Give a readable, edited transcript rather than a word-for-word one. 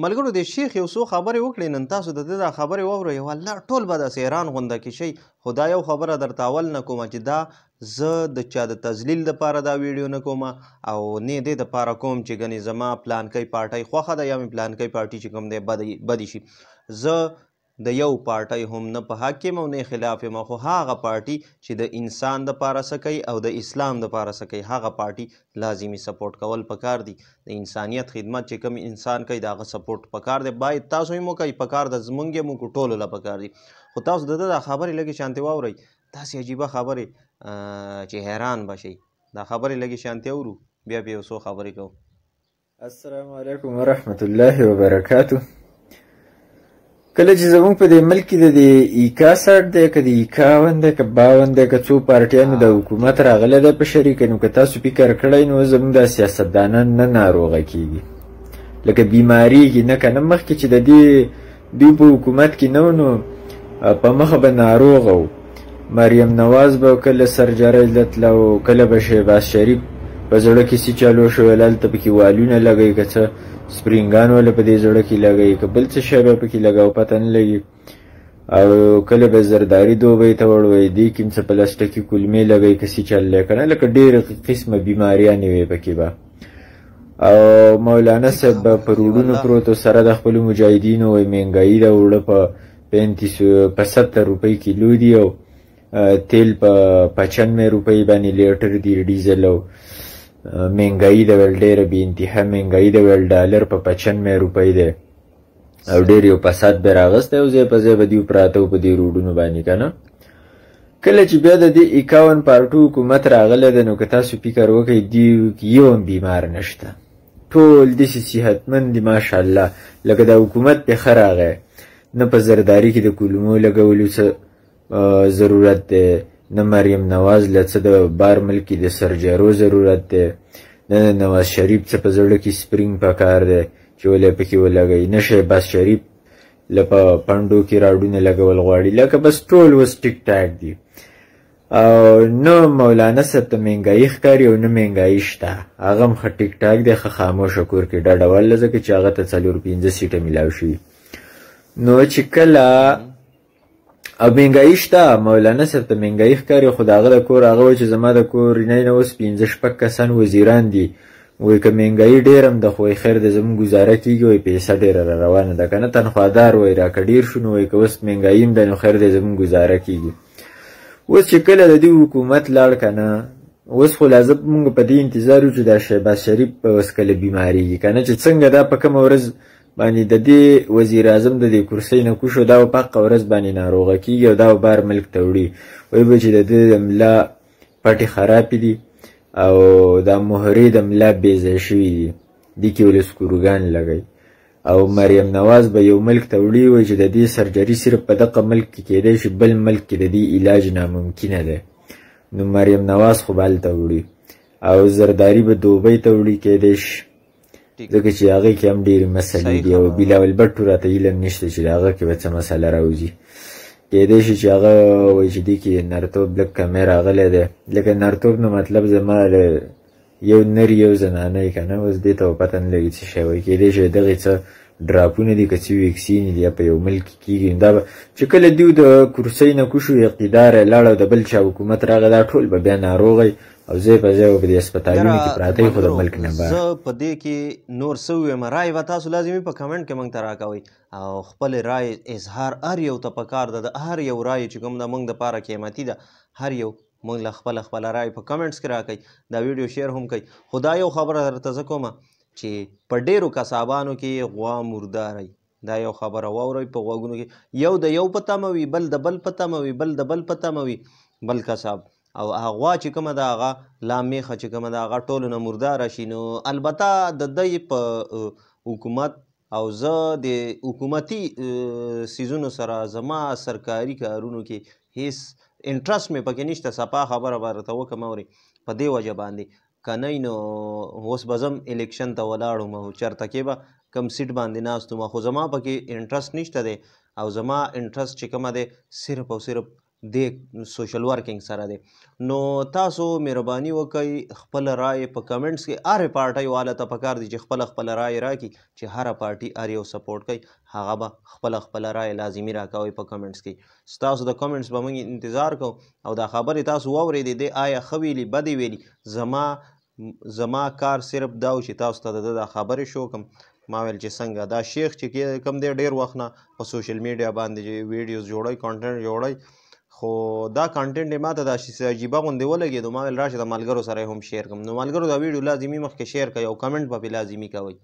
ملګرو د شیخ یو څو خبرې وکړې نن تاسو د ده دا خبرې واورئ والله ټول به داسې حیران غونده کې شئ خو دا یو خبره درته اول نه کومه چې دا زه د چا د تذلیل دپاره دا ویډیو نه کومه او نه دې دپاره کوم چې ګنې زما پلانکی پارټۍ خوښه ده یا مې پلانکی پارټي چې کوم دی بدې شي زه د یو پارټۍ هم نه په حق یم او نه خلاف یم خو هغه پارټي چې د انسان دپاره څه کوي او د اسلام دپاره څه کوي هغه پارټي لازمي سپورټ کول پکار دي د انسانیت خدمت چې کوم انسان کوي د هغه سپورټ پکار دی باید تاسو هم وکئ پکار ده زمونږ یې موږ ټولو له پکار دي خو تاسو د ده دا خبرې لږې شانتې واورئ داسې عجیبه خبرې چې حیران به شئ دا خبرې لږې شانتې اورو بیا به یو څو خبرې کوو السلام علیکم ورحمت الله وبرکاته. کله چې زموږ په دې ملک کې د دې ایکا 60 دی که د 51 دی که 52 دی که څو پارټیانو د حکومت راغلی دی په شریکه نو که تاسو فکر کړی نو زموږ دا سیاستدانان نه ناروغه کیږي لکه بیماریږي نه که نه مخکې چې د دې دوی په حکومت کې نه نو په مخه به ناروغه و مریم نواز به کله سرجرۍ له تله و کله به شهباز شریف په زړه کې سی چالو شو هلته پکې والونه لګوي که څه سپرینګان ولا په دې زړه کې لګوي که بل څه شی به پکې لګاو پته نه لګي او کله به زرداري دوبۍ ته وړوي دې کې هم څه پلاستیکي کلمې لګوي که سی چل دی که نه لکه ډېرې قسمه بیماریانې وې پکې به او مولانا صاحب به په روډونو پروتو سره د خپلو مجاهدینو وایي مهنګایي ده اوړه په 70 روپۍ کیلو دي او تیل په 95 روپۍ باندې لیټر دي ډیزل او مهنګایي ده ویل ډېره بې انتها مهنګایي ده ویل ډالر په 95 روپۍ دی او ډېر یو فساد به راغستی او ځای په ځای به دوی پراته و په دې روډونو باندې که نه کله چې بیا د دې 51 پارټو حکومت راغلی دی نو که تاسو فکر وکئ دوی یو هم بیمار نشته ټول داسې صحتمند دي ماشاءالله لکه دا حکومت پې ښه راغی نه په زرداري کې د کلمو لګولو څه ضرورت دی نه مریم نواز له څه د بار ملک کې د سرجرو ضرورت دی نه د نواز شریف څه په زړه کې سپرینګ پکار دی چې ولې پکې ولګوي نه شهباز شریف له په پنډو کې راډونه لګول غواړي لکه بس ټول اوس ټیک ټاک دي او نه مولانا صاحب ته مهنګایي ښکاري او نه مهنګایي شته هغه هم ښه ټیک ټاک دی ښه خاموشه کور کې ډډه وله ځکه چې هغه ته 4-5 سیټه میلاو شوي نو چې کله او مهنګایي شته مولانا صاحب ته مهنګایي ښکاري خو د هغه د کور هغه وایي چې زما د کورنۍ نه اوس 15-16 کسان وزیران دي وایي که مهنګایي ډېر هم ده خو وایي خیر د زموږ ګزاره کېږي وایي پیسه ډېره را روانه ده که نه تنخوادار وایي راکه ډېر شو نو وایي که اوس مهنګایي هم ده نو خیر دی زموږ ګزاره کېږي اوس چې کله د دې حکومت لاړ که نه اوس خو لازم مونږ په دې انتظار یو چې دا شهباز شریف به اوس کله بیمارېږي که نه چې څنګه دا په کومه ورځ باندې د دې وزیر اعظم د دې کرسۍ نه کوشو دا به په حقه ورځ باندې ناروغه کېږي او دا به بار ملک ته وړي وایي به چې د ده د ملا پټې خرابې دي او دا مهرې د ملا بېځای شوي دي دې کې ولې سکروګان لګوي او مریم نواز به یو ملک ته وړي وایي چې د دې سرجري صرف په دغه ملک کې کېدی شي بل ملک کې د دې علاج ناممکنه دی نو مریم نواز خو به هلته وړي او زرداري به دوبۍ ته وړي کېدی شي ځکه چې هغې کې هم ډېرې مسلې دي او بلاول بټو راته علم نشته چې د هغه کې به څه مسله راوځي کېدی شي چې هغه وایي چې دې کې نرتوب لږ کمی راغلی دی لکه نرتوب نه مطلب زما یو نر یو زنانه یې که نه اوس دې ته به پته نه لګي څه شی وایي کېدی شي دغې څه ډراپونه دي که څه ویکسین دي یا په یو ملک کې کېږي دا به چې کله دوی د کرسۍ نه کوشو اقتدار یې لاړ او د بل چا حکومت راغی دا ټول به بیا ناروغی او ځای په ځای به په دې اسپتالونو کې پراته وي خو د ملک نه بهر زه په دې کې نور څه ووایم رای به تاسو لازمي په کمنټ کې موږ ته راکوئ او خپل رای اظهار هر یو ته پکار ده د هر یو رای چې کوم ده موږ دپاره قیمتي ده هر یو موږ له خپله رای په کمنټس کې راکوئ دا ویډیو شیر هم کوئ خو دا یو خبره درته زه کومه چې په ډېرو کسابانو کې غوا مرداری دا یو خبره واورئ په غوږونو کې یو د یو په تمه وي بل د بل په تمه وي بل د بل په تمه وي بل کساب او هغه غوا چې کومه ده هغه لا میخه چې کومه ده هغه ټولو نه مرداره شي نو البته د دی په حکومت او زه د حکومتي سیزونو سره زما سرکاري کارونو کې هیڅ انټرسټ مې پکې نشته صفا خبره به درته وکړم اورې په دې وجه باندې که نه نو اوس به زم الیکشن ته ولاړم او چېرته کې به کم سیټ باندې ناست وم خو زما پکې انټرسټ نشته دی او زما انټرسټ چې کومه دی صرف او صرف د سوشل ورکینګ سره دی. نو تاسو مهرباني وکئ خپله رای په کمنټس کې هرې پارټۍ والا ته پکار دی چې خپله رای راکړي چې هره پارټي هر یو سپورټ کوي هغه به خپله رای لازمي راکوئ په کمنټس کې. ستاسو د کمنټس به موږ انتظار کوو او دا خبرې تاسو واورېدې دی آیا ښه ویلي بدې ویلي. زما کار صرف دا و چې تاسو ته د دا خبرې شو کوم. ما ویل چې څنګه دا شیخ چې کوم دی ډېر وخت نه په سوشل میډیا باندې چې ویډیوز جوړوي کانټینټ جوړوي خو دا کانټینټ یې ماته داسې عجیبه غوندې ولګېدو. ما ویل راشه د ملګرو سره یې هم شیر کړم. نو ملګرو دا ویډیو لازمي مخکې شیر کړئ او کمنټ به پرې لازمي کوئ.